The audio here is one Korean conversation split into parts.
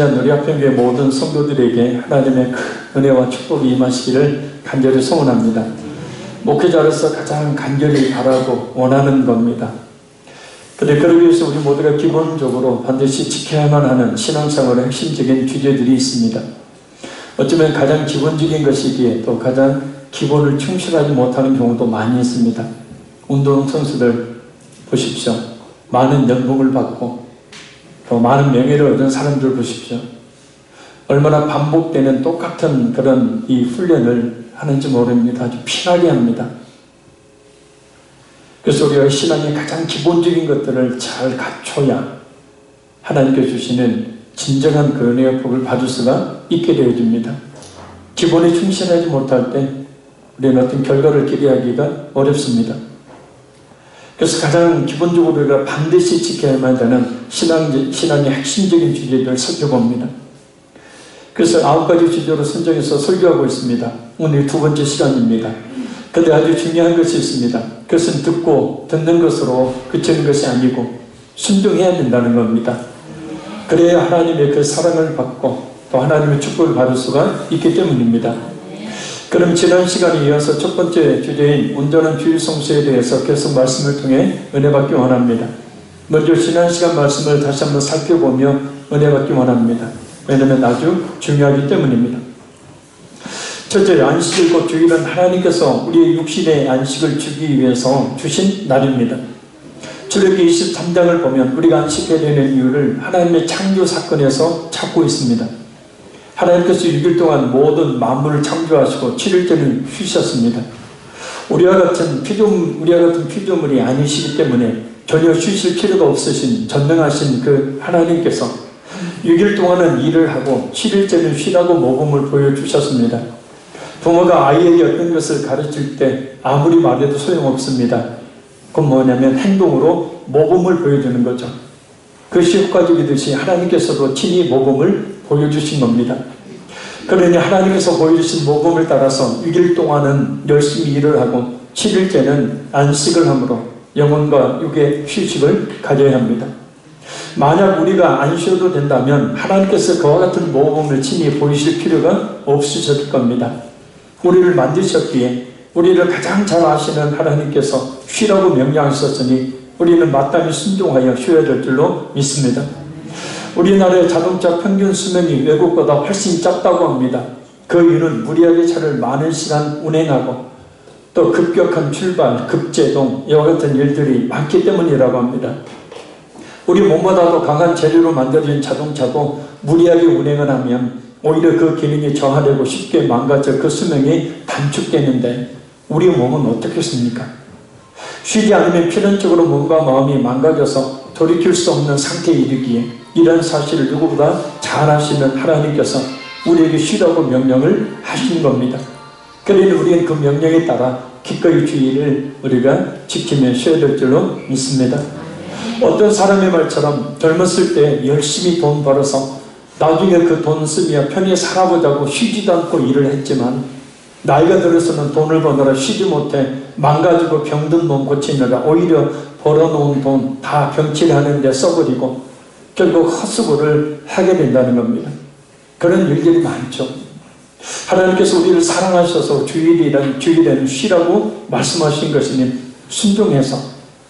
우리 합평교회 모든 성도들에게 하나님의 큰 은혜와 축복이 임하시기를 간절히 소원합니다. 목회자로서 가장 간절히 바라고 원하는 겁니다. 그런데 그러기 위해서 우리 모두가 기본적으로 반드시 지켜야만 하는 신앙생활의 핵심적인 주제들이 있습니다. 어쩌면 가장 기본적인 것이기에 또 가장 기본을 충실하지 못하는 경우도 많이 있습니다. 운동선수들 보십시오. 많은 연봉을 받고 또 많은 명예를 얻은 사람들 보십시오. 얼마나 반복되는 똑같은 그런 이 훈련을 하는지 모릅니다. 아주 피나게 합니다. 그래서 우리가 신앙의 가장 기본적인 것들을 잘 갖춰야 하나님께 주시는 진정한 그 은혜의 복을 받을 수가 있게 되어집니다. 기본에 충실하지 못할 때 우리는 어떤 결과를 기대하기가 어렵습니다. 그래서 가장 기본적으로 우리가 반드시 지켜야만 되는 신앙의 핵심적인 주제들을 살펴봅니다. 그래서 9가지 주제로 선정해서 설교하고 있습니다. 오늘 두 번째 시간입니다. 그런데 아주 중요한 것이 있습니다. 그것은 듣는 것으로 그치는 것이 아니고 순종해야 된다는 겁니다. 그래야 하나님의 그 사랑을 받고 또 하나님의 축복을 받을 수가 있기 때문입니다. 그럼 지난 시간에 이어서 첫 번째 주제인 온전한 주일 성수에 대해서 계속 말씀을 통해 은혜 받기 원합니다. 먼저 지난 시간 말씀을 다시 한번 살펴보며 은혜 받기 원합니다. 왜냐하면 아주 중요하기 때문입니다. 첫째, 안식일 곧 주일은 하나님께서 우리의 육신의 안식을 주기 위해서 주신 날입니다. 출애굽기 23장을 보면 우리가 안식해야 되는 이유를 하나님의 창조 사건에서 찾고 있습니다. 하나님께서 6일 동안 모든 만물을 창조하시고 7일째는 쉬셨습니다. 우리와 같은 피조물이 아니시기 때문에 전혀 쉬실 필요가 없으신 전능하신 그 하나님께서 6일 동안은 일을 하고 7일째는 쉬라고 모범을 보여주셨습니다. 부모가 아이에게 어떤 것을 가르칠 때 아무리 말해도 소용없습니다. 그건 뭐냐면 행동으로 모범을 보여주는 거죠. 그것이 효과적이듯이 하나님께서도 친히 모범을 보여주신 겁니다. 그러니 하나님께서 보여주신 모범을 따라서 6일 동안은 열심히 일을 하고 7일째는 안식을 함으로 영혼과 육의 휴식을 가져야 합니다. 만약 우리가 안 쉬어도 된다면 하나님께서 그와 같은 모범을 친히 보이실 필요가 없으셨을 겁니다. 우리를 만드셨기에 우리를 가장 잘 아시는 하나님께서 쉬라고 명령하셨으니 우리는 마땅히 순종하여 쉬어야 될 줄로 믿습니다. 우리나라의 자동차 평균 수명이 외국보다 훨씬 짧다고 합니다. 그 이유는 무리하게 차를 많은 시간 운행하고 또 급격한 출발, 급제동 이와 같은 일들이 많기 때문이라고 합니다. 우리 몸보다도 강한 재료로 만들어진 자동차도 무리하게 운행을 하면 오히려 그 기능이 저하되고 쉽게 망가져 그 수명이 단축되는데 우리 몸은 어떻겠습니까? 쉬지 않으면 필연적으로 몸과 마음이 망가져서 돌이킬 수 없는 상태에 이르기에 이런 사실을 누구보다 잘 아시는 하나님께서 우리에게 쉬라고 명령을 하신 겁니다. 그러니 우리는 그 명령에 따라 기꺼이 주일을 우리가 지키며 쉬어야 될 줄로 믿습니다. 어떤 사람의 말처럼 젊었을 때 열심히 돈 벌어서 나중에 그 돈 쓰며 편히 살아보자고 쉬지도 않고 일을 했지만 나이가 들어서는 돈을 버느라 쉬지 못해 망가지고 병든 몸 고치느라 오히려 벌어놓은 돈 다 병치하는 데 써버리고 결국 헛수고를 하게 된다는 겁니다. 그런 일들이 많죠. 하나님께서 우리를 사랑하셔서 주일에는 쉬라고 말씀하신 것이니 순종해서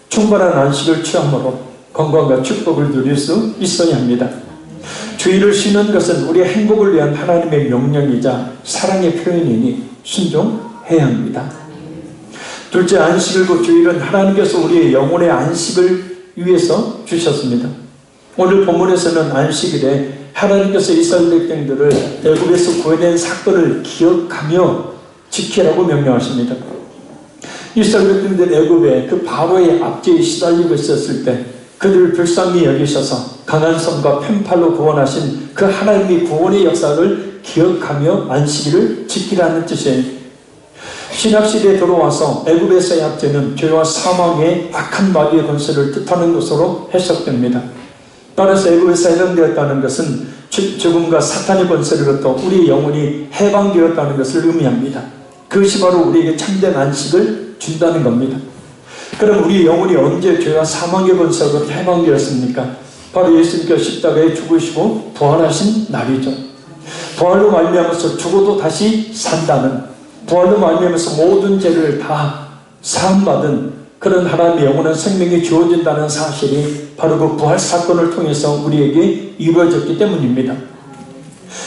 충분한 안식을 취함으로 건강과 축복을 누릴 수 있어야 합니다. 주일을 쉬는 것은 우리의 행복을 위한 하나님의 명령이자 사랑의 표현이니 순종해야 합니다. 둘째, 안식을 곧 주일은 하나님께서 우리의 영혼의 안식을 위해서 주셨습니다. 오늘 본문에서는 안식일에 하나님께서 이스라엘 백성들을 애굽에서 구해낸 사건을 기억하며 지키라고 명령하십니다. 이스라엘 백성들 애굽에 그 바로의 압제에 시달리고 있었을 때 그들을 불쌍히 여기셔서 강한 손과 펜팔로 구원하신 그 하나님의 구원의 역사를 기억하며 안식일을 지키라는 뜻이에요. 신약시대에 들어와서 애굽에서의 압제는 죄와 사망의 악한 마귀의 권세를 뜻하는 것으로 해석됩니다. 따라서 애굽에서 해방되었다는 것은 죽음과 사탄의 권세로부터 우리의 영혼이 해방되었다는 것을 의미합니다. 그것이 바로 우리에게 참된 안식을 준다는 겁니다. 그럼 우리 영혼이 언제 죄와 사망의 권세로부터 해방되었습니까? 바로 예수님께서 십자가에 죽으시고 부활하신 날이죠. 부활로 말미암아서 죽어도 다시 산다는, 부활로 말미암아서 모든 죄를 다 사함받은 그런 하나님의 영원한 생명이 주어진다는 사실이 바로 그 부활 사건을 통해서 우리에게 이루어졌기 때문입니다.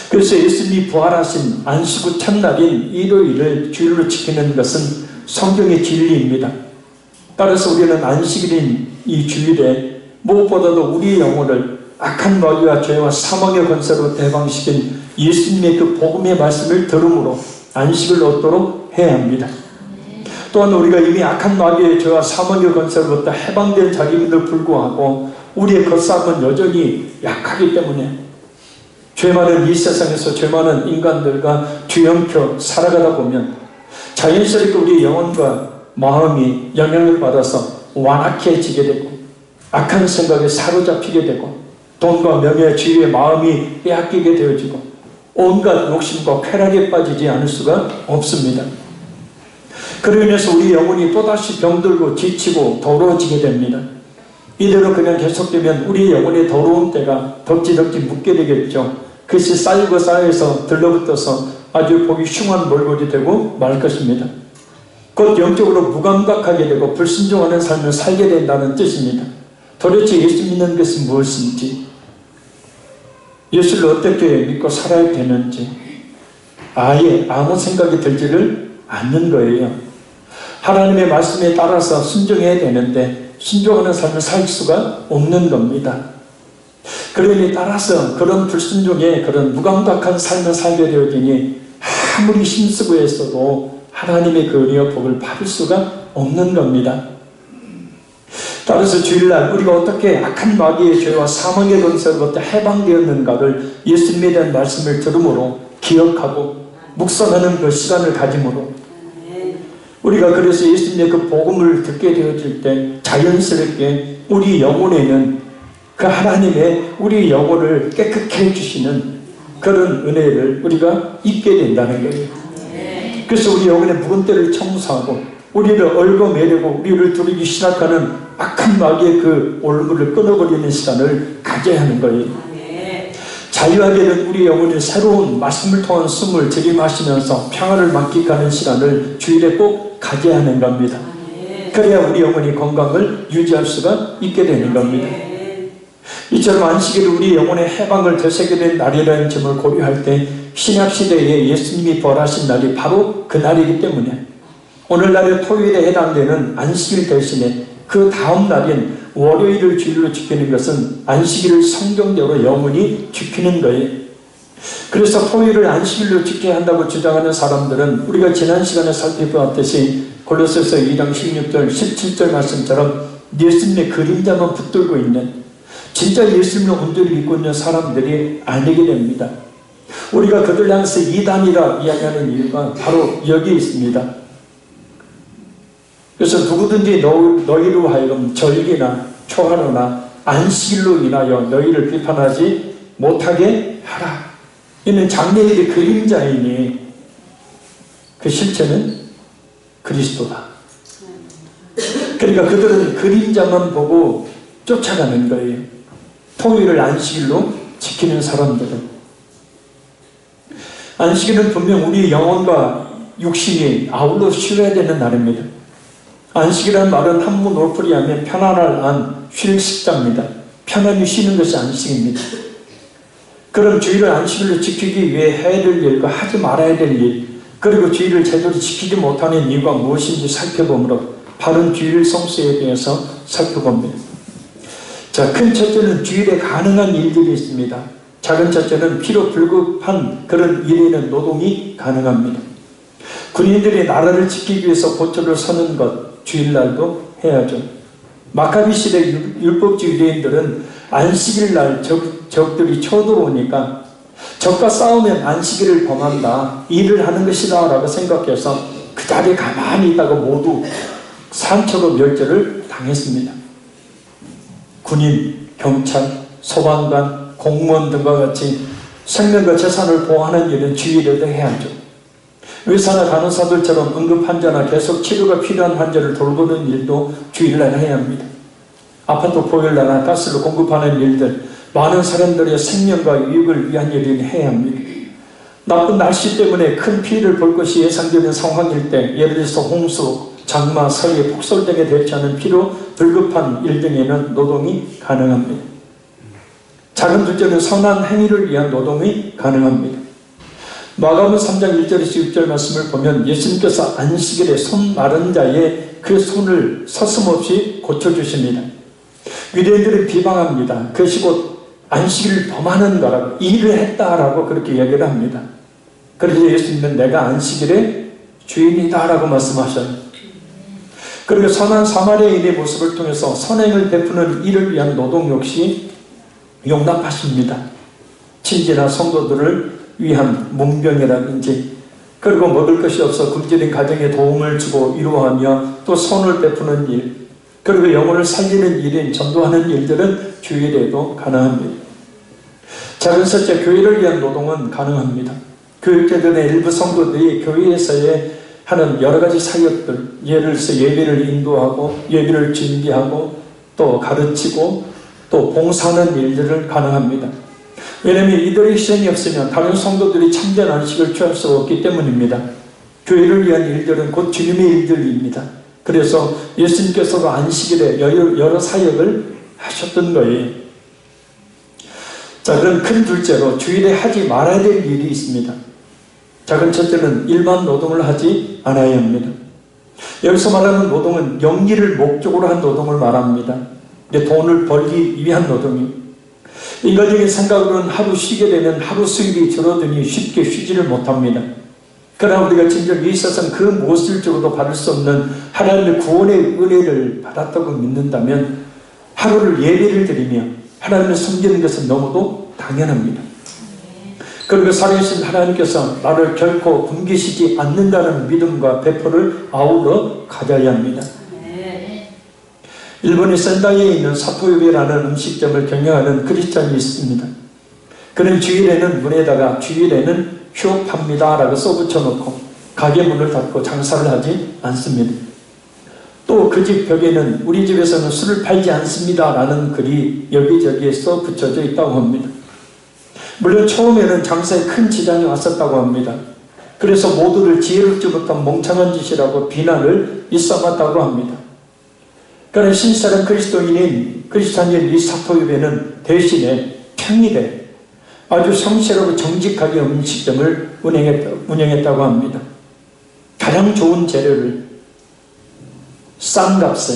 그래서 예수님이 부활하신 안식 후 첫날인 일요일을 주일로 지키는 것은 성경의 진리입니다. 따라서 우리는 안식일인 이 주일에 무엇보다도 우리의 영혼을 악한 마귀와 죄와 사망의 권세로부터 해방시킨 예수님의 그 복음의 말씀을 들음으로 안식을 얻도록 해야 합니다. 또한 우리가 이미 악한 마귀의 죄와 사망의 권세로부터 해방된 자리임에도 불구하고 우리의 겉사람은 여전히 약하기 때문에 죄 많은 이 세상에서 죄 많은 인간들과 뒤엉켜 살아가다 보면 자연스럽게 우리의 영혼과 마음이 영향을 받아서 완악해지게 되고 악한 생각에 사로잡히게 되고 돈과 명예, 지위의 마음이 빼앗기게 되어지고 온갖 욕심과 쾌락에 빠지지 않을 수가 없습니다. 그로 인해서 우리 영혼이 또다시 병들고 지치고 더러워지게 됩니다. 이대로 그냥 계속되면 우리 영혼의 더러운 때가 덕지덕지 묻게 되겠죠. 그것이 쌓이고 쌓여서 들러붙어서 아주 보기 흉한 몰골이 되고 말 것입니다. 곧 영적으로 무감각하게 되고 불순종하는 삶을 살게 된다는 뜻입니다. 도대체 예수 믿는 것이 무엇인지, 예수를 어떻게 믿고 살아야 되는지 아예 아무 생각이 들지를 않는 거예요. 하나님의 말씀에 따라서 순종해야 되는데 순종하는 삶을 살 수가 없는 겁니다. 그러니 따라서 그런 불순종의 그런 무감각한 삶을 살게 되어지니 아무리 힘쓰고 했어도 하나님의 그 은혜와 복을 받을 수가 없는 겁니다. 따라서 주일날 우리가 어떻게 악한 마귀의 죄와 사망의 권세로부터 해방되었는가를 예수님에 대한 말씀을 들음으로 기억하고 묵상하는 그 시간을 가짐으로 우리가 그래서 예수님의 그 복음을 듣게 되어질 때 자연스럽게 우리 영혼에는 그 하나님의 우리 영혼을 깨끗게 해주시는 그런 은혜를 우리가 잊게 된다는 거예요. 그래서 우리 영혼의 묵은 때를 청소하고 우리를 얽어매려고 우리를 두르기 시작하는 악한 마귀의 그 올무를 끊어버리는 시간을 가져야 하는 거예요. 자유하게 된 우리 영혼이 새로운 말씀을 통한 숨을 들이마시면서 평안을 만끽하는 시간을 주일에 꼭 가져야 하는 겁니다. 그래야 우리 영혼이 건강을 유지할 수가 있게 되는 겁니다. 이처럼 안식일을 우리 영혼의 해방을 되새게 된 날이라는 점을 고려할 때 신약시대에 예수님이 부활하신 날이 바로 그 날이기 때문에 오늘날의 토요일에 해당되는 안식일 대신에 그 다음 날인 월요일을 주일로 지키는 것은 안식일을 성경대로 영원히 지키는 거예요. 그래서 토요일을 안식일로 지켜야 한다고 주장하는 사람들은 우리가 지난 시간에 살펴보았듯이 골로새서 2장 16절 17절 말씀처럼 예수님의 그림자만 붙들고 있는 진짜 예수님을 온전히 믿고 있는 사람들이 아니게 됩니다. 우리가 그들 향해서 이단이라 이야기하는 이유가 바로 여기에 있습니다. 그래서 누구든지 너희로 하여금 절기나 초하루나 안식일로 인하여 너희를 비판하지 못하게 하라. 이는 장래일의 그림자이니 그 실체는 그리스도다. 그러니까 그들은 그림자만 보고 쫓아가는 거예요. 토요일을 안식일로 지키는 사람들은. 안식일은 분명 우리 영혼과 육신이 아울러 쉬어야 되는 날입니다. 안식이라는 말은 한문 올풀이하면 편안할 안, 쉴 식자입니다. 편안히 쉬는 것이 안식입니다. 그럼 주일을 안식일로 지키기 위해 해야 될 일과 하지 말아야 될 일, 그리고 주일을 제대로 지키지 못하는 이유가 무엇인지 살펴보므로 바른 주일 성수에 대해서 살펴봅니다. 자, 큰 첫째는 주일에 가능한 일들이 있습니다. 작은 첫째는 필요 불급한 그런 일에는 노동이 가능합니다. 군인들이 나라를 지키기 위해서 보초를 서는 것, 주일날도 해야죠. 마카비 시대 율법주의 유대인들은 안식일날 적들이 쳐들어오니까 적과 싸우면 안식일을 범한다, 일을 하는 것이다 라고 생각해서 그 자리에 가만히 있다가 모두 산처로 멸절을 당했습니다. 군인, 경찰, 소방관, 공무원 등과 같이 생명과 재산을 보호하는 일은 주일에도 해야죠. 의사나 간호사들처럼 응급 환자나 계속 치료가 필요한 환자를 돌보는 일도 주일날 해야 합니다. 아파트 보일러나 가스를 공급하는 일들, 많은 사람들의 생명과 유익을 위한 일을 해야 합니다. 나쁜 날씨 때문에 큰 피해를 볼 것이 예상되는 상황일 때, 예를 들어서 홍수, 장마, 서해, 폭설 등에 대처하는 필요 불급한 일 등에는 노동이 가능합니다. 작은 둘째는 선한 행위를 위한 노동이 가능합니다. 마가복음 3장 1절에서 6절 말씀을 보면 예수님께서 안식일에 손 마른 자의 그 손을 서슴없이 고쳐주십니다. 유대인들은 비방합니다. 그것이 곧 안식일을 범하는 거라고, 일을 했다라고 그렇게 얘기를 합니다. 그래서 예수님은 내가 안식일의 주인이다 라고 말씀하셔요. 그리고 선한 사마리아인의 모습을 통해서 선행을 베푸는 일을 위한 노동 역시 용납하십니다. 친지나 성도들을 위한 문병이라든지, 그리고 먹을 것이 없어 굶주린 가정에 도움을 주고 위로하며 또 선을 베푸는 일, 그리고 영혼을 살리는 일인 전도하는 일들은 주일에도 가능합니다. 작은 셋째, 교회를 위한 노동은 가능합니다. 교육제들의 일부 성도들이 교회에서의 하는 여러가지 사역들, 예를 들어서 예배를 인도하고 예배를 준비하고 또 가르치고 또 봉사하는 일들을 가능합니다. 왜냐하면 이들의 희생이 없으면 다른 성도들이 참된 안식을 취할 수 없기 때문입니다. 교회를 위한 일들은 곧 주님의 일들입니다. 그래서 예수님께서도 안식일에 여러 사역을 하셨던 거예요. 자, 그럼 큰 둘째로 주일에 하지 말아야 될 일이 있습니다. 작은 첫째는 일반 노동을 하지 않아야 합니다. 여기서 말하는 노동은 영리를 목적으로 한 노동을 말합니다. 돈을 벌기 위한 노동이, 인간적인 생각으로는 하루 쉬게 되면 하루 수입이 줄어드니 쉽게 쉬지를 못합니다. 그러나 우리가 진정 이 세상 그 무엇을 주고도 받을 수 없는 하나님의 구원의 은혜를 받았다고 믿는다면 하루를 예배를 드리며 하나님을 섬기는 것은 너무도 당연합니다. 그리고 살아계신 하나님께서 나를 결코 굶기시지 않는다는 믿음과 배포를 아울러 가져야 합니다. 일본의 센다이에 있는 사토요베라는 음식점을 경영하는 크리스찬이 있습니다. 그는 주일에는 문에다가 주일에는 휴업합니다 라고 써붙여놓고 가게 문을 닫고 장사를 하지 않습니다. 또 그 집 벽에는 우리 집에서는 술을 팔지 않습니다 라는 글이 여기저기에 써붙여져 있다고 합니다. 물론 처음에는 장사에 큰 지장이 왔었다고 합니다. 그래서 모두를 지혜롭지 못한 멍청한 짓이라고 비난을 일삼았다고 합니다. 그러나 신실한 크리스찬인 이 사토유베는 대신에 평일에 아주 성실하고 정직하게 음식점을 운영했다고 합니다. 가장 좋은 재료를 싼 값에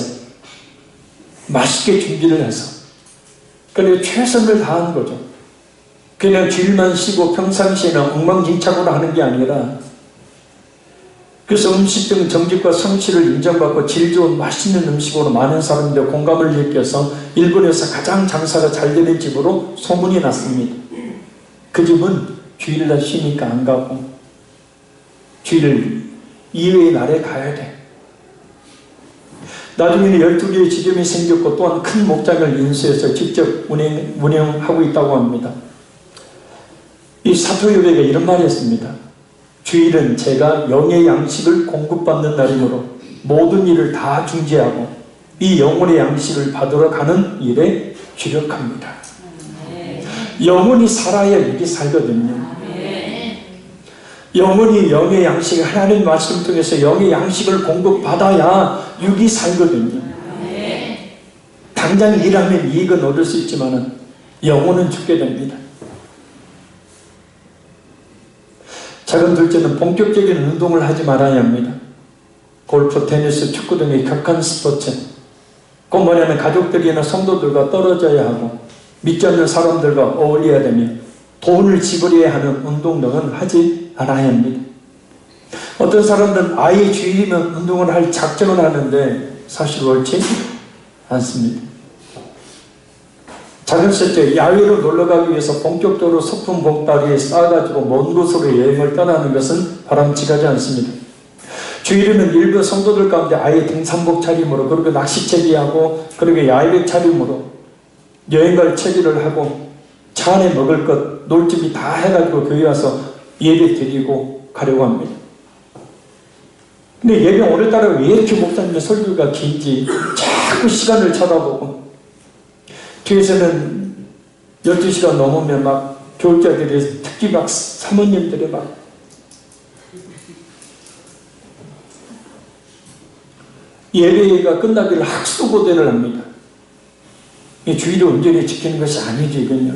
맛있게 준비를 해서, 그리고 최선을 다한 거죠. 그냥 주일만 쉬고 평상시에는 엉망진창으로 하는 게 아니라, 그래서 음식점 정직과 성실을 인정받고 질 좋은 맛있는 음식으로 많은 사람들의 공감을 느껴서 일본에서 가장 장사가 잘 되는 집으로 소문이 났습니다. 그 집은 주일날 쉬니까 안 가고 주일 이외의 날에 가야 돼. 나중에는 12개의 지점이 생겼고 또한 큰 목장을 인수해서 직접 운영하고 있다고 합니다. 이 사토요베가 이런 말을 했습니다. 주일은 제가 영의 양식을 공급받는 날이므로 모든 일을 다 중지하고 이 영혼의 양식을 받으러 가는 일에 주력합니다. 영혼이 살아야 육이 살거든요. 영혼이 영의 양식, 하나님 말씀 통해서 영의 양식을 공급받아야 육이 살거든요. 당장 일하면 이익은 얻을 수 있지만 영혼은 죽게 됩니다. 작은 둘째는 본격적인 운동을 하지 말아야 합니다. 골프, 테니스, 축구 등의 격한 스포츠, 꼭 뭐냐면 가족들이나 성도들과 떨어져야 하고 믿지 않는 사람들과 어울려야 되며 돈을 지불해야 하는 운동 등은 하지 않아야 합니다. 어떤 사람들은 아예 주일이면 운동을 할 작정을 하는데 사실 옳지 않습니다. 작은 셋째, 야외로 놀러가기 위해서 본격적으로 소품 봉다리에 쌓아가지고 먼 곳으로 여행을 떠나는 것은 바람직하지 않습니다. 주일에는 일부 성도들 가운데 아예 등산복 차림으로, 그리고 낚시채비하고, 그리고 야외 차림으로 여행 갈 채비를 하고 차 안에 먹을 것, 놀집이 다 해가지고 교회 와서 예배 드리고 가려고 합니다. 근데 예배 오늘따라 왜 이렇게 목사님의 설교가 긴지 자꾸 시간을 쳐다보고 뒤에서는 12시가 넘으면 막 교육자들이, 특히 막 사모님들이 막 예배가 끝나기를 학수고대를 합니다. 이 주의를 온전히 지키는 것이 아니죠, 이건요.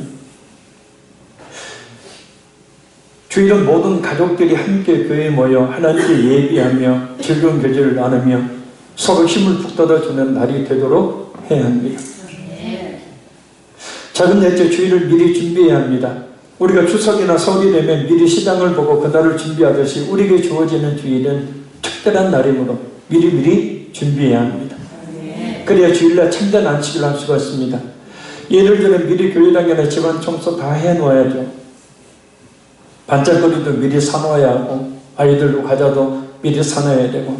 주일은 모든 가족들이 함께 교회에 모여 하나님께 예비하며 즐거운 교제를 나누며 서로 힘을 북돋아주는 날이 되도록 해야 합니다. 작은 넷째, 주일을 미리 준비해야 합니다. 우리가 추석이나 설이 되면 미리 시장을 보고 그날을 준비하듯이 우리에게 주어지는 주일은 특별한 날이므로 미리 준비해야 합니다. 그래야 주일날 참된 안식을 할 수가 있습니다. 예를 들어 미리 교회 다니는 집안 청소 다 해놓아야죠. 반짝거리도 미리 사놓아야 하고, 아이들도 과자도 미리 사놔야 되고,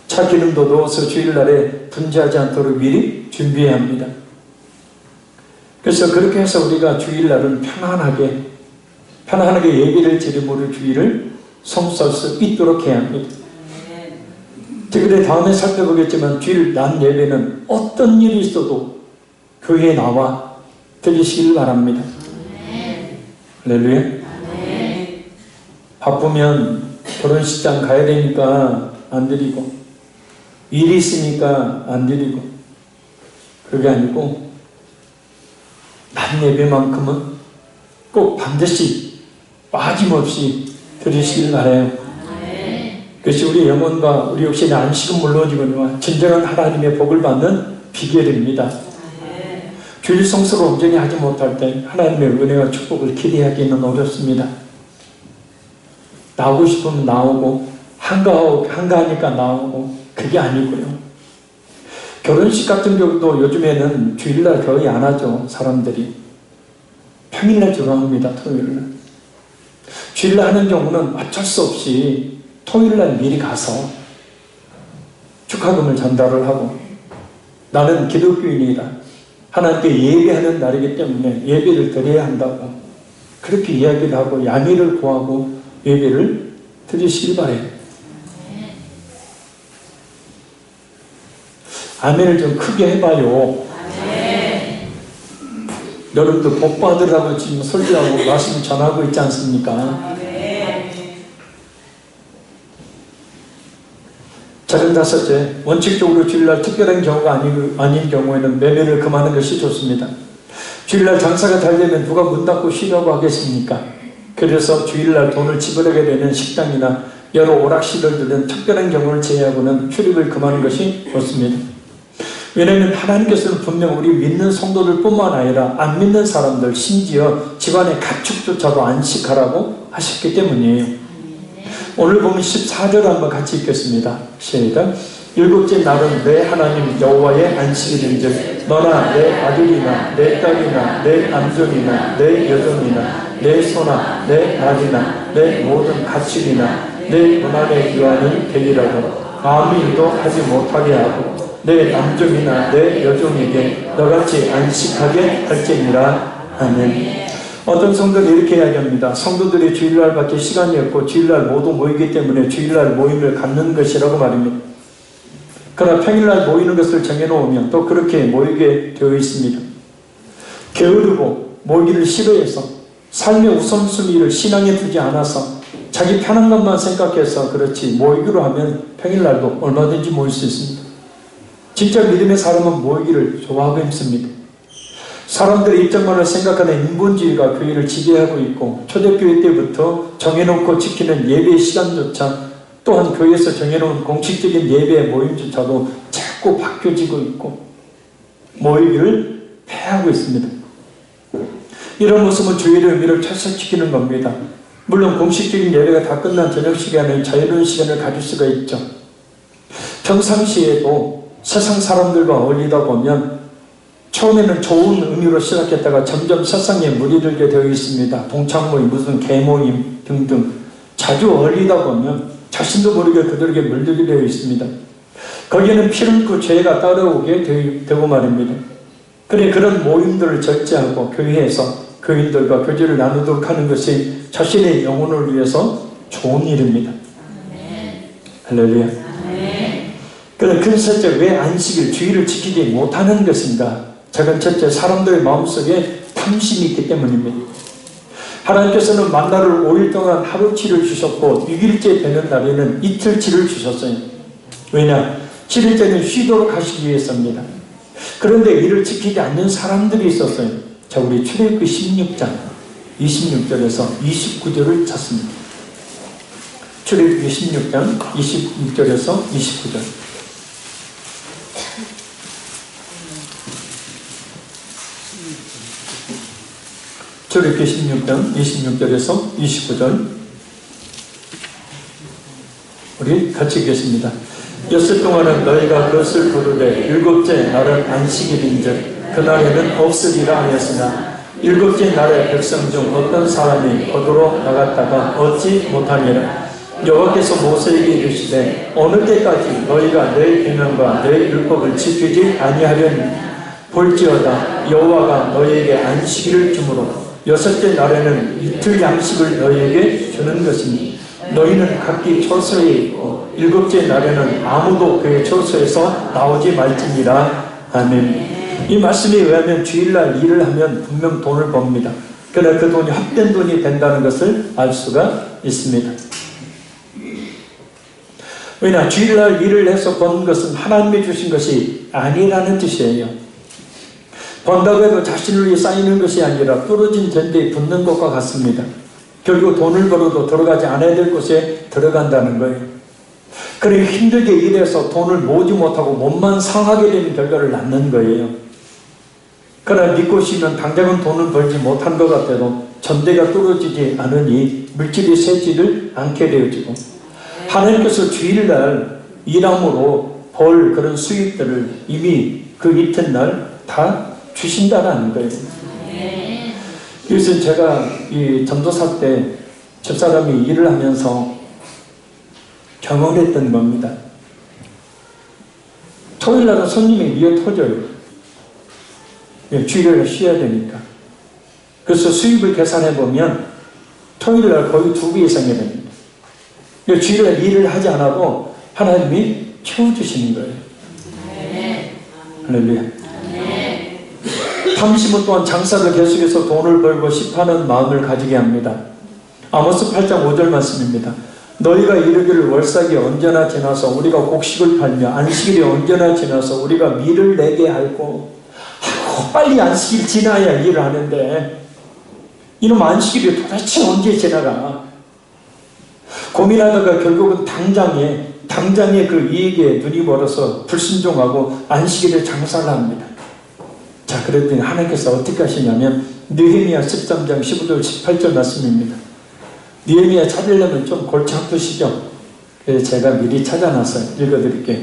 차 기름도 넣어서 주일날에 분재하지 않도록 미리 준비해야 합니다. 그래서 그렇게 해서 우리가 주일날은 편안하게 예배를 드림으로 주일을 성수할 수 있도록 해야 합니다. 특별히 다음에 살펴보겠지만 주일 낮 예배는 어떤 일이 있어도 교회에 나와 드리시길 바랍니다. 할렐루야. 바쁘면 결혼식장 가야 되니까 안 드리고, 일이 있으니까 안 드리고, 그게 아니고 낮 예배만큼은 꼭 반드시 빠짐없이 드리시길 바라요. 그것이 우리 영혼과 우리 육신의 안식은 물론이거니와 진정한 하나님의 복을 받는 비결입니다. 주일 성수를 온전히 하지 못할 때 하나님의 은혜와 축복을 기대하기는 어렵습니다. 나오고 싶으면 나오고, 한가하니까 나오고, 그게 아니고요. 결혼식 같은 경우도 요즘에는 주일날 거의 안 하죠, 사람들이. 평일날 주로 합니다, 토요일날. 주일날 하는 경우는 어쩔 수 없이 토요일날 미리 가서 축하금을 전달을 하고, 나는 기독교인이다, 하나님께 예배하는 날이기 때문에 예배를 드려야 한다고 그렇게 이야기를 하고 양해를 구하고 예배를 드리시길 바래요. 아멘을 좀 크게 해봐요. 여러분들 복 받으라고 지금 설교하고 말씀 전하고 있지 않습니까? 작은 다섯째, 원칙적으로 주일날 특별한 경우가 아닌 경우에는 매매를 금하는 것이 좋습니다. 주일날 장사가 잘 되면 누가 문 닫고 쉬라고 하겠습니까? 그래서 주일날 돈을 지불하게 되는 식당이나 여러 오락시설들은 특별한 경우를 제외하고는 출입을 금하는 것이 좋습니다. 왜냐하면 하나님께서는 분명 우리 믿는 성도들 뿐만 아니라 안 믿는 사람들, 심지어 집안의 가축조차도 안식하라고 하셨기 때문이에요. 오늘 보면 14절 한번 같이 읽겠습니다. 시작. 일곱째 날은 내 하나님 여호와의 안식일인즉 너나 내 아들이나 내 딸이나 내 남종이나 내 여종이나 내 소나 내 낙이나 내 모든 가축이나 내 고난에 유하는 되리라도 아무 일도 하지 못하게 하고 내 남종이나 내 여종에게 너같이 안식하게 할지니라. 아멘. 어떤 성도들이 이렇게 이야기합니다. 성도들이 주일날밖에 시간이 없고 주일날 모두 모이기 때문에 주일날 모임을 갖는 것이라고 말입니다. 그러나 평일날 모이는 것을 정해놓으면 또 그렇게 모이게 되어 있습니다. 게으르고 모이기를 싫어해서 삶의 우선순위를 신앙에 두지 않아서 자기 편한 것만 생각해서 그렇지 모이기로 하면 평일날도 얼마든지 모일 수 있습니다. 진짜 믿음의 사람은 모이기를 좋아하고 있습니다. 사람들의 입장만을 생각하는 인본주의가 교회를 지배하고 있고 초대교회 때부터 정해놓고 지키는 예배 시간조차 또한 교회에서 정해놓은 공식적인 예배 모임조차도 자꾸 바뀌어지고 있고 모이기를 폐하고 있습니다. 이런 모습은 주일의 의미를 퇴색시키는 겁니다. 물론 공식적인 예배가 다 끝난 저녁 시간에 자유로운 시간을 가질 수가 있죠. 평상시에도 세상 사람들과 어울리다 보면 처음에는 좋은 의미로 시작했다가 점점 세상에 무리들게 되어 있습니다. 동창모임, 무슨 개모임 등등 자주 어울리다 보면 자신도 모르게 그들에게 물들게 되어 있습니다. 거기에는 피름고 죄가 따라오게 되고 말입니다. 그래 그런 모임들을 절제하고 교회에서 교인들과 교제를 나누도록 하는 것이 자신의 영혼을 위해서 좋은 일입니다. 할렐루야. 그런데 그 셋째, 왜 안식일, 주일을 지키지 못하는 것인가? 작은 첫째, 사람들의 마음속에 탐심이 있기 때문입니다. 하나님께서는 만나를 5일 동안 하루치를 주셨고 6일째 되는 날에는 이틀치를 주셨어요. 왜냐? 7일째는 쉬도록 하시기 위해서입니다. 그런데 이를 지키지 않는 사람들이 있었어요. 자, 우리 출애굽기 16장 26절에서 29절을 찾습니다. 출애굽기 16장 26절에서 29절. 출애굽기 16장 26절에서 29절. 우리 같이 읽겠습니다. 엿새 동안은 너희가 그것을 부르되 일곱째 날은 안식일인즉 그날에는 없으리라 하였으나 일곱째 날에 백성 중 어떤 사람이 거두러 나갔다가 얻지 못하니라. 여호와께서 모세에게 이르시되 어느 때까지 너희가 내 계명과 내 율법을 지키지 아니하려니 볼지어다 여호와가 너희에게 안식일을 주므로 여섯째 날에는 이틀 양식을 너희에게 주는 것이니 너희는 각기 처소에 있고 일곱째 날에는 아무도 그의 처소에서 나오지 말지니라. 아멘. 이 말씀에 의하면 주일날 일을 하면 분명 돈을 법니다. 그러나 그 돈이 헛된 돈이 된다는 것을 알 수가 있습니다. 왜냐? 주일날 일을 해서 번 것은 하나님이 주신 것이 아니라는 뜻이에요. 번다고 해도 자신을 위해 쌓이는 것이 아니라 부러진 전대에 붙는 것과 같습니다. 결국 돈을 벌어도 들어가지 않아야 될 곳에 들어간다는 거예요. 그래 힘들게 일해서 돈을 모으지 못하고 몸만 상하게 되는 결과를 낳는 거예요. 그러나 믿고 쉬면 당장은 돈을 벌지 못한 것 같아도 전대가 뚫어지지 않으니 물질이 새지를 않게 되어지고 하나님께서 주일날 일함으로 벌 그런 수익들을 이미 그 이튿날 다 주신다는 거예요. 그래서 제가 이 전도사 때 집사람이 일을 하면서 경험했던 겁니다. 토요일날은 손님이 미어 터져요. 주일날 쉬어야 되니까. 그래서 수입을 계산해보면 토요일날 거의 2배 이상이 됩니다. 주일날 일을 하지 않아도 하나님이 채워주시는 거예요. 할렐루야. 탐심은 또한 장사를 계속해서 돈을 벌고 싶어하는 마음을 가지게 합니다. 아모스 8장 5절 말씀입니다. 너희가 이르기를 월삭이 언제나 지나서 우리가 곡식을 팔며 안식일이 언제나 지나서 우리가 밀을 내게 할고 빨리 안식일 지나야 일을 하는데 이놈 안식일이 도대체 언제 지나가? 고민하다가 결국은 당장에 그 이익에 눈이 멀어서 불순종하고 안식일에 장사를 합니다. 자, 그랬더니 하나님께서 어떻게 하시냐면 느헤미야 13장 15절 18절 말씀입니다. 느헤미야 찾으려면 좀 골치 아프시죠? 그래서 제가 미리 찾아놨어요. 읽어드릴게요.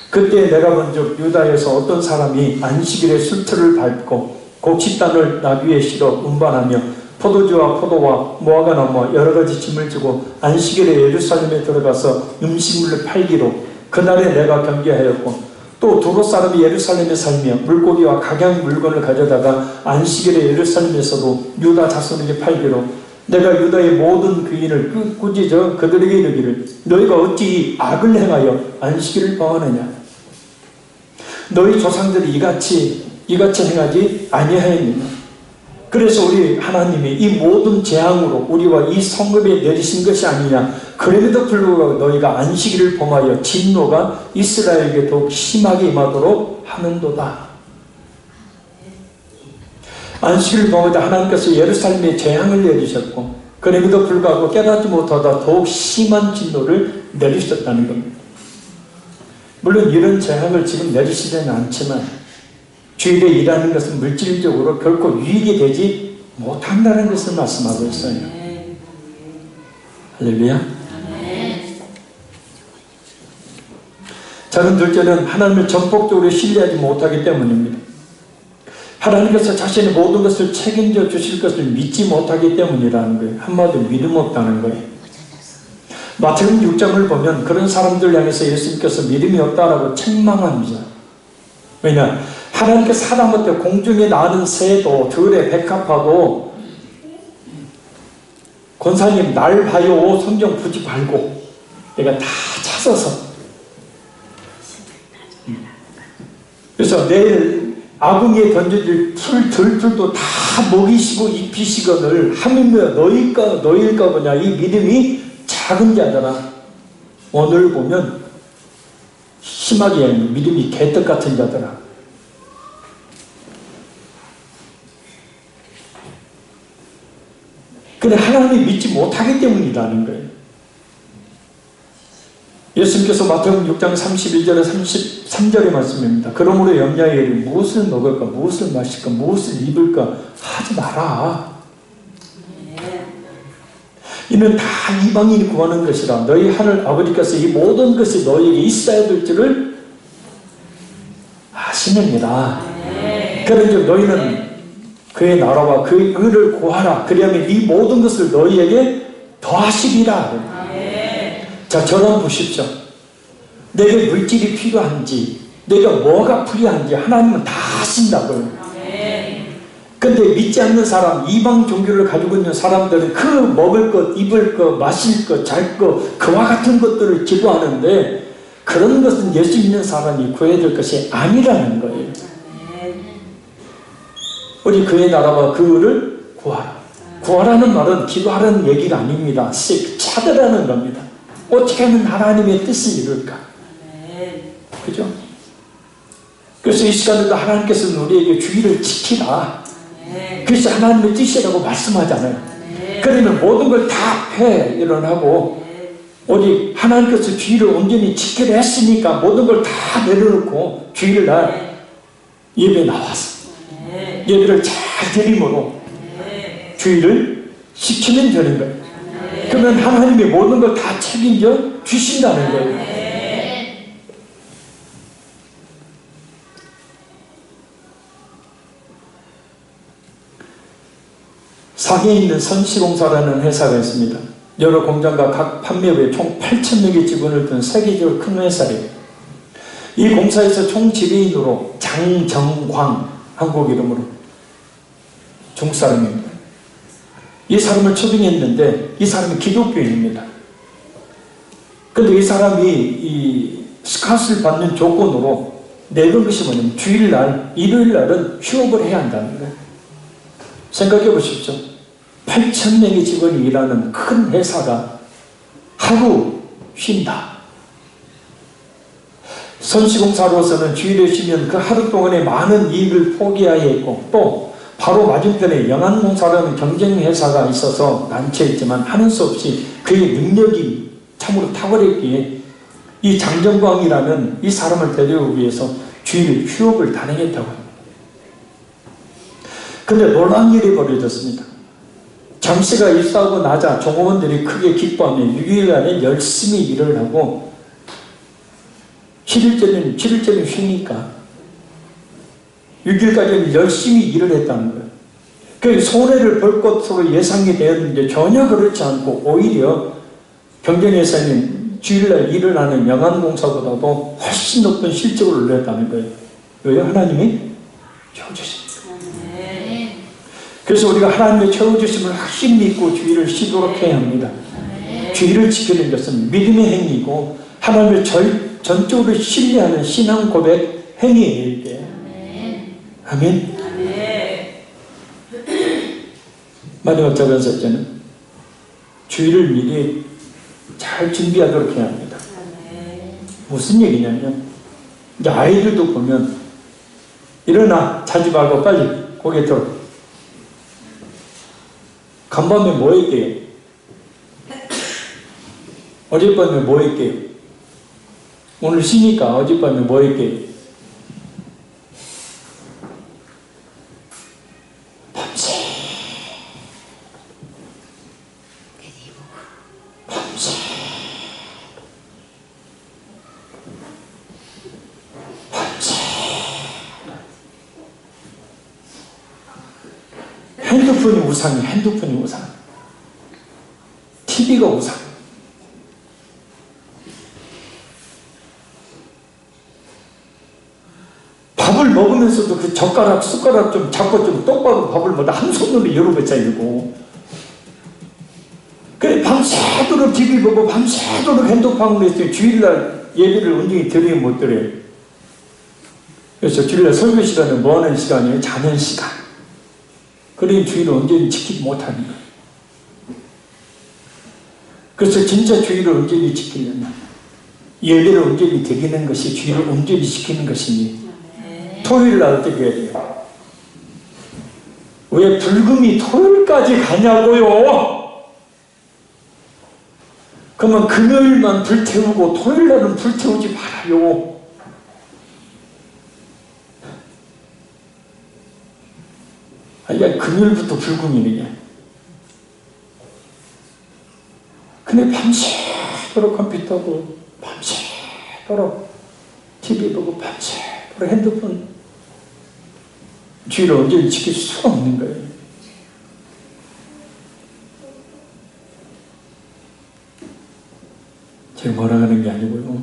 그때 내가 먼저 유다에서 어떤 사람이 안식일에 술틀을 밟고 곡식단을 나귀에 실어 운반하며 포도주와 포도와 무화과나무와 여러가지 짐을 지고 안식일에 예루살렘에 들어가서 음식물을 팔기로 그날에 내가 경계하였고 또 두로 사람이 예루살렘에 살며 물고기와 각양 물건을 가져다가 안식일에 예루살렘에서도 유다 자손에게 팔기로 내가 유다의 모든 귀인을 꾸짖어 그들에게 이르기를 너희가 어찌 악을 행하여 안식일을 범하느냐. 너희 조상들이 이같이 행하지 아니하였느냐. 그래서 우리 하나님이 이 모든 재앙으로 우리와 이 성읍에 내리신 것이 아니냐. 그럼에도 불구하고 너희가 안식일을 범하여 진노가 이스라엘에게 더욱 심하게 임하도록 하는도다. 안식일을 범하다 하나님께서 예루살렘에 재앙을 내리셨고 그럼에도 불구하고 깨닫지 못하다 더욱 심한 진노를 내리셨다는 겁니다. 물론 이런 재앙을 지금 내리시지는 않지만 주일에 일하는 것은 물질적으로 결코 유익이 되지 못한다는 것을 말씀하고 있어요. 할렐루야. 다른 둘째는 하나님을 전폭적으로 신뢰하지 못하기 때문입니다. 하나님께서 자신의 모든 것을 책임져 주실 것을 믿지 못하기 때문이라는 거예요. 한마디로 믿음 없다는 거예요. 마태복음 6장을 보면 그런 사람들 향해서 예수님께서 믿음이 없다라고 책망합니다. 왜냐? 하나님께서 하다못해 공중에 나는 새도 들의 백합화도 권사님 날 봐요 성경 굳이 말고 내가 다 찾아서 그래서 내일 아궁이에 던져질 들풀도 다 먹이시고 입히시거늘 하물며 너희일까 보냐. 이 믿음이 작은 자들아. 오늘 보면 심하게 믿음이 개떡 같은 자들아. 근데 하나님이 믿지 못하기 때문이라는 거예요. 예수님께서 마태복음 6장 31절에 33절의 말씀입니다. 그러므로 염려하여 이르기를 무엇을 먹을까 무엇을 마실까 무엇을 입을까 하지 마라. 이는 다 이방인이 구하는 것이라. 너희 하늘 아버지께서 이 모든 것이 너희에게 있어야 될 줄을 아시느니라. 그런즉 너희는 그의 나라와 그의 의를 구하라. 그리하면 이 모든 것을 너희에게 더하시리라. 자, 저는 보십시오. 내게 물질이 필요한지, 내가 뭐가 필요한지 하나님은 다 하신다고요. 근데 믿지 않는 사람, 이방 종교를 가지고 있는 사람들은 그 먹을 것, 입을 것, 마실 것, 잘 것, 그와 같은 것들을 기도하는데 그런 것은 예수 믿는 사람이 구해야 될 것이 아니라는 거예요. 우리 그의 나라와 그 의를 구하라. 구하라는 말은 기도하라는 얘기가 아닙니다. 찾으라는 겁니다. 어떻게 하면 하나님의 뜻을 이룰까? 그죠? 그래서 이 시간에도 하나님께서는 우리에게 주의를 지키라. 그래서 하나님의 뜻이라고 말씀하잖아요. 그러면 모든 걸 다 해 일어나고 오직 하나님께서 주의를 온전히 지키려 했으니까 모든 걸 다 내려놓고 주의를 날 예배 나와서 예배를 잘 드림으로 주의를 지키면 되는 거예요. 그러면 하나님이 모든 걸 다 책임져 주신다는 거예요. 상해에 있는 선시공사라는 회사가 있습니다. 여러 공장과 각 판매부에 총 8,000명의 직원을 둔 세계적으로 큰 회사예요. 이 공사에서 총 지배인으로 장정광, 한국 이름으로 중국 사람입니다. 이 사람을 초빙했는데 이 사람이 기독교인입니다. 그런데 이 사람이 이 스카웃을 받는 조건으로 내건 것이 뭐냐면 주일날, 일요일날은 휴업을 해야 한다는 거예요. 생각해 보십시오. 8,000명의 직원이 일하는 큰 회사가 하루 쉰다. 선시공사로서는 주일에 쉬면 그 하루 동안에 많은 이익을 포기해야 했고 또 바로 맞은편에 영안공사라는 경쟁회사가 있어서 난처했지만 하는 수 없이 그의 능력이 참으로 탁월했기에 이 장정광이라는 이 사람을 데려오기 위해서 주일 휴업을 단행했다고 합니다. 근데 놀라운 일이 벌어졌습니다. 장씨가 입사하고 나자 종업원들이 크게 기뻐하며 6일간에 열심히 일을 하고 7일째는 쉬니까 6일까지는 열심히 일을 했다는 거예요. 그 손해를 볼 것으로 예상이 되었는데 전혀 그렇지 않고 오히려 경쟁회사는 주일날 일을 하는 영안공사보다도 훨씬 높은 실적을 올렸다는 거예요. 왜요? 하나님이 채워주십니다. 그래서 우리가 하나님의 채워주심을 확실히 믿고 주의를 쉬도록 해야 합니다. 주의를 지키는 것은 믿음의 행위고 하나님을 전적으로 신뢰하는 신앙 고백 행위예요. 이게. 아멘. 마지막 작은설자는 주의를 미리 잘 준비하도록 해야 합니다. 무슨 얘기냐면 이제 아이들도 보면 일어나 자지 말고 빨리 고개 들어. 간밤에 뭐 했게요? 어젯밤에 뭐 했게요? 오늘 쉬니까 어젯밤에 뭐 했게요? 밤새 핸드폰이 우상이에요. 핸드폰이 우상. TV가 우상. 밥을 먹으면서도 그 젓가락, 숟가락 좀 잡고 좀 똑바로 밥을 먹다 한 손으로 여러 배 짜이고. 그래, 밤새도록 TV 보고 밤새도록 핸드폰으로 했어요. 주일날 예배를 온전히 드려야 못 드려요. 그래서 주일날 설교 시간은 뭐하는 시간이에요? 자는 시간. 그러니 주일을 온전히 지키지 못하는 거예요. 그래서 진짜 주일을 온전히 지키려면 예배를 온전히 드리는 것이 주일을 온전히 지키는 것이니 토요일날 어떻게 해야 돼요? 왜 불금이 토요일까지 가냐고요? 그러면 금요일만 불태우고 토요일날은 불태우지 말아요. 아니, 금요일부터 불금이네. 근데 밤새도록 컴퓨터 보고 밤새도록 TV 보고 밤새도록 핸드폰 주일을 온전히 지킬 수가 없는 거예요. 제가 뭐라 하는 게 아니고요.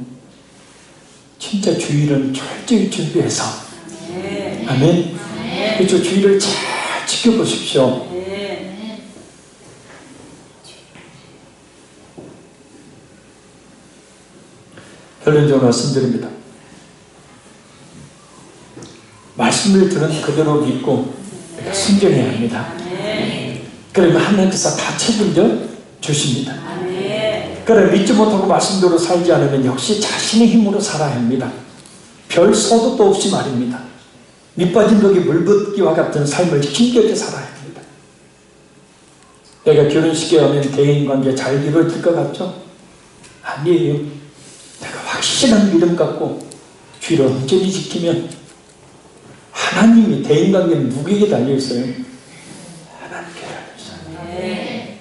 진짜 주일은 철저히 준비해서 아멘. 그렇죠. 주일을 잘 지켜보십시오. 결론적으로 말씀드립니다. 말씀을 들은 그대로 믿고 순종해야 합니다. 그러면 하나님께서 다 책임져 주십니다. 그래 믿지 못하고 말씀대로 살지 않으면 역시 자신의 힘으로 살아야 합니다. 별 소득도 없이 말입니다. 밑빠진 독이 물붓기와 같은 삶을 힘겹게 살아야 합니다. 내가 결혼식에 오면 대인관계 잘 이루어질 것 같죠? 아니에요. 내가 확실한 믿음 갖고 주의를 온전히 지키면 하나님이 대인관계는 누구에게 달려있어요? 하나님께 달려있어요.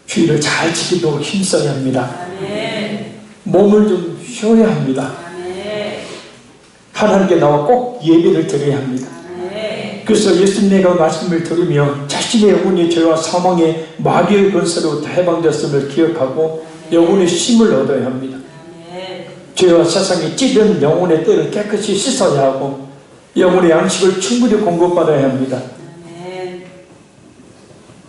주의를 잘 지키도록 힘써야 합니다. 몸을 좀 쉬어야 합니다. 하나님께 나와 꼭 예배를 드려야 합니다. 그래서 예수님의 말씀을 들으며 자신의 영혼이 죄와 사망의 마귀의 권세로부터 해방됐음을 기억하고 영혼의 쉼을 얻어야 합니다. 죄와 세상에 찌든 영혼의 때를 깨끗이 씻어야 하고 영혼의 양식을 충분히 공급받아야 합니다.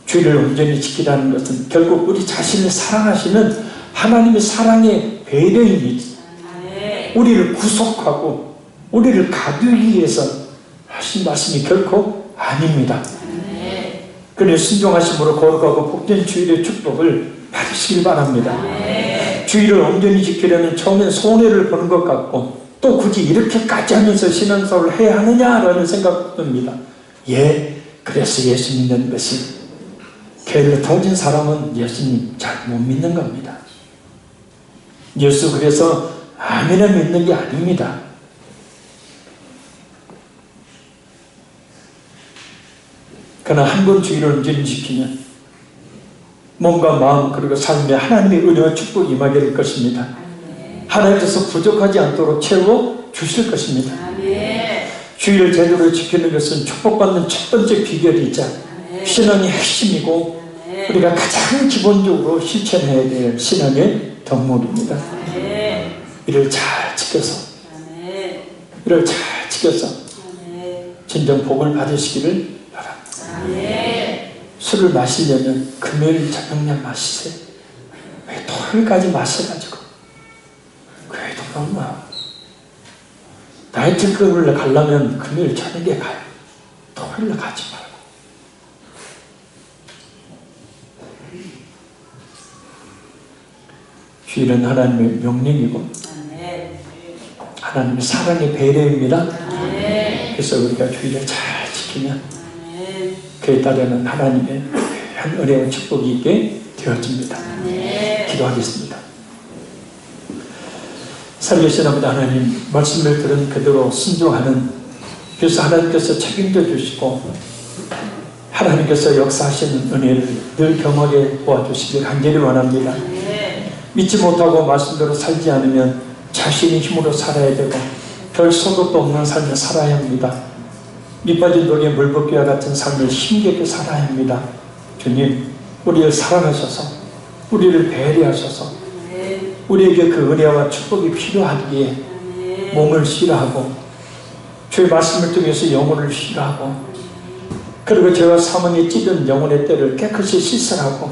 죄를 온전히 지키라는 것은 결국 우리 자신을 사랑하시는 하나님의 사랑의 배려입니다. 우리를 구속하고 우리를 가두기 위해서 하신 말씀이 결코 아닙니다. 그래 순종하심으로 거룩하고 복된 주일의 축복을 받으시길 바랍니다. 주일을 온전히 지키려면 처음엔 손해를 보는 것 같고 또 굳이 이렇게까지 하면서 신앙생활을 해야 하느냐라는 생각도 듭니다. 그래서 예수 믿는 것이 교회를 터진 사람은 예수님 잘 못 믿는 겁니다. 예수 그래서 아멘을 믿는 게 아닙니다. 그러나 한 번 주일을 온전히 지키면 몸과 마음 그리고 삶에 하나님의 은혜와 축복이 임하게 될 것입니다. 하나님께서 부족하지 않도록 채워 주실 것입니다. 주일을 제대로 지키는 것은 축복받는 첫 번째 비결이자 신앙의 핵심이고 우리가 가장 기본적으로 실천해야 될 신앙의 덕목입니다. 이를 잘 지켜서 진정 복을 받으시기를 바랍니다. 술을 마시려면 금요일 저녁날 마시세요. 왜 토요일까지 마셔가지고 그래도 너무 나이트클럽을 가려면 금요일 저녁에 가요. 토요일날 가지 말고. 주일은 하나님의 명령이고 하나님의 사랑의 배려입니다. 그래서 우리가 주일을 잘 지키면 그에 따르는 하나님의 한 은혜와 축복이 있게 되어집니다. 기도하겠습니다. 살아계신 아버지 하나님, 말씀을 들은 그대로 순종하는, 그래서 하나님께서 책임져 주시고 하나님께서 역사하시는 은혜를 늘 경험하게 도와주시길 간절히 원합니다. 믿지 못하고 말씀대로 살지 않으면 자신의 힘으로 살아야 되고 별 소득도 없는 삶을 살아야 합니다. 밑빠진 독에 물붓기와 같은 삶을 힘겹게 살아야 합니다. 주님, 우리를 사랑하셔서 우리를 배려하셔서 우리에게 그 은혜와 축복이 필요하기에 몸을 쉬라하고 주의 말씀을 통해서 영혼을 쉬라하고 그리고 죄와 사망에 찌든 영혼의 때를 깨끗이 씻으라고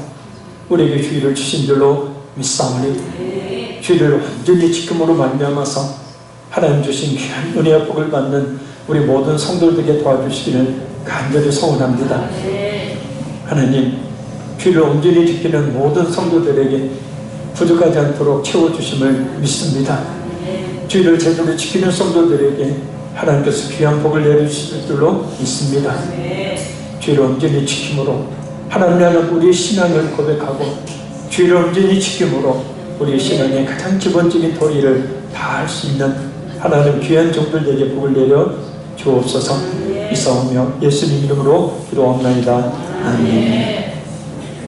우리에게 주의를 주신 줄로 믿사오니 주의를 완전히 지킴으로 말미암아서 하나님 주신 귀한 은혜와 복을 받는 우리 모든 성도들에게 도와주시기를 간절히 소원합니다. 하나님, 주를 온전히 지키는 모든 성도들에게 부족하지 않도록 채워주심을 믿습니다. 주를 제대로 지키는 성도들에게 하나님께서 귀한 복을 내려주실 줄로 믿습니다. 주를 온전히 지킴으로 하나님 향한 우리의 신앙을 고백하고 주를 온전히 지킴으로 우리의 신앙의 가장 기본적인 도리를 다할 수 있는 하나님 귀한 종들에게 복을 내려 주옵소서. 이사오며 예수님 이름으로 기도합나이다. 아멘.